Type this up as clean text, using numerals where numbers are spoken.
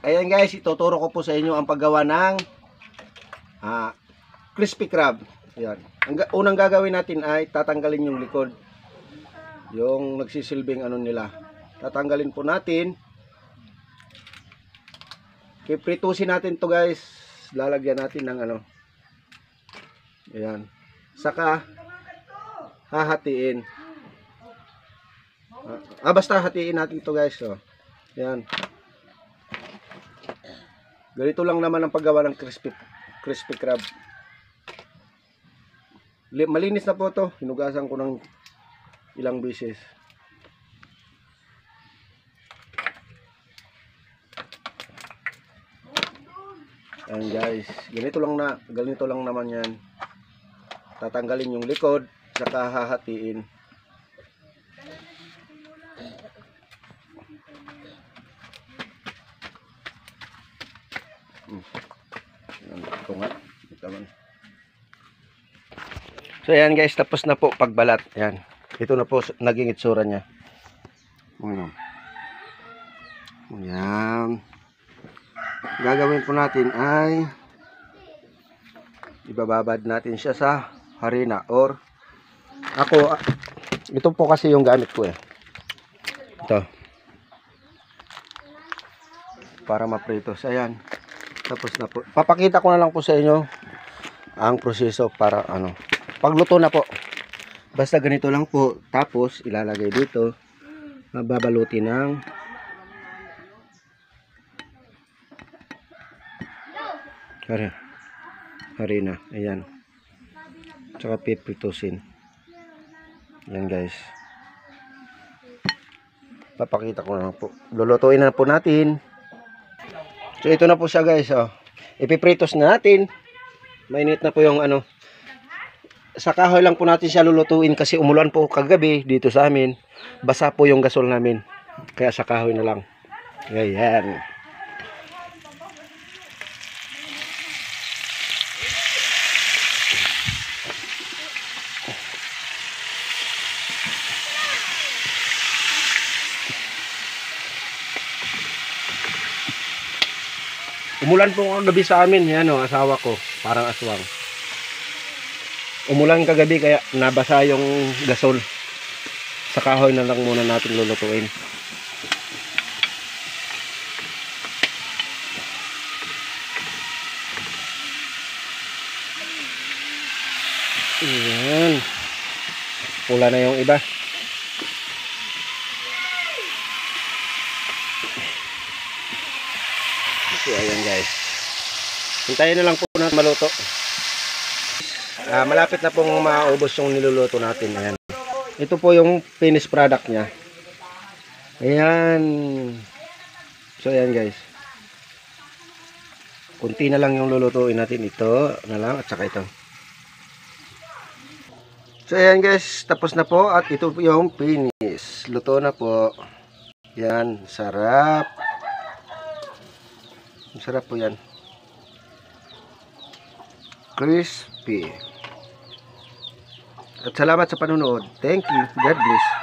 Ayan guys, ituturo ko po sa inyo ang paggawa ng crispy crab. Yan. Unang gagawin natin ay tatanggalin yung likod. Yung nagsisilbing ano nila. Tatanggalin po natin. Pipritusin natin to guys. Lalagyan natin ng ano. Ayan. Saka hahatiin. Basta hatiin natin to guys. Oh. Ayan. Ganito lang naman ang paggawa ng crispy crab. Malinis na po to. Hinugasan ko ng ilang beses. Ayan guys, ganito lang naman yan. Tatanggalin yung likod, saka hahatiin. Ito nga. So ayan guys, tapos na po pagbalat. Ayan. Ito na po naging itsura niya. Ayan. Gagawin po natin ay ibababad natin siya sa harina or ito po kasi yung gamit ko ito para maprito. So ayan, tapos na po. Papakita ko na lang po sa inyo ang proseso para pagluto na po. Basta ganito lang po. Tapos ilalagay dito, babalutin ng harina. Ayan. Tsaka pipritusin. Ayan guys. Papakita ko na lang po. Lulutuin na po natin. So ito na po siya guys. Ipipritos na natin. Mainit na po yung sa kahoy lang po natin siya lulutuin kasi umulan po kagabi dito sa amin. Basa po yung gasol namin. Kaya sa kahoy na lang. Ayan. Umulan po kagabi sa amin. Yan asawa ko. Parang aswang. Umulan kagabi kaya nabasa yung gasol. Sa kahoy na lang muna natin lulutuin. Ayan. Pula na yung iba. So ayan guys. Hintayin na lang po natin maluto. Malapit na pong maubos yung niluluto natin. Ayan. Ito po yung finished product niya. Ayan. So ayan guys. Kunti na lang yung lulutuin natin. Ito na lang at saka ito. So ayan guys. Tapos na po at ito po yung finish. Luto na po. Yan. Sarap. Sarap po yan. Crispy. At salamat sa panonood. Thank you. God bless.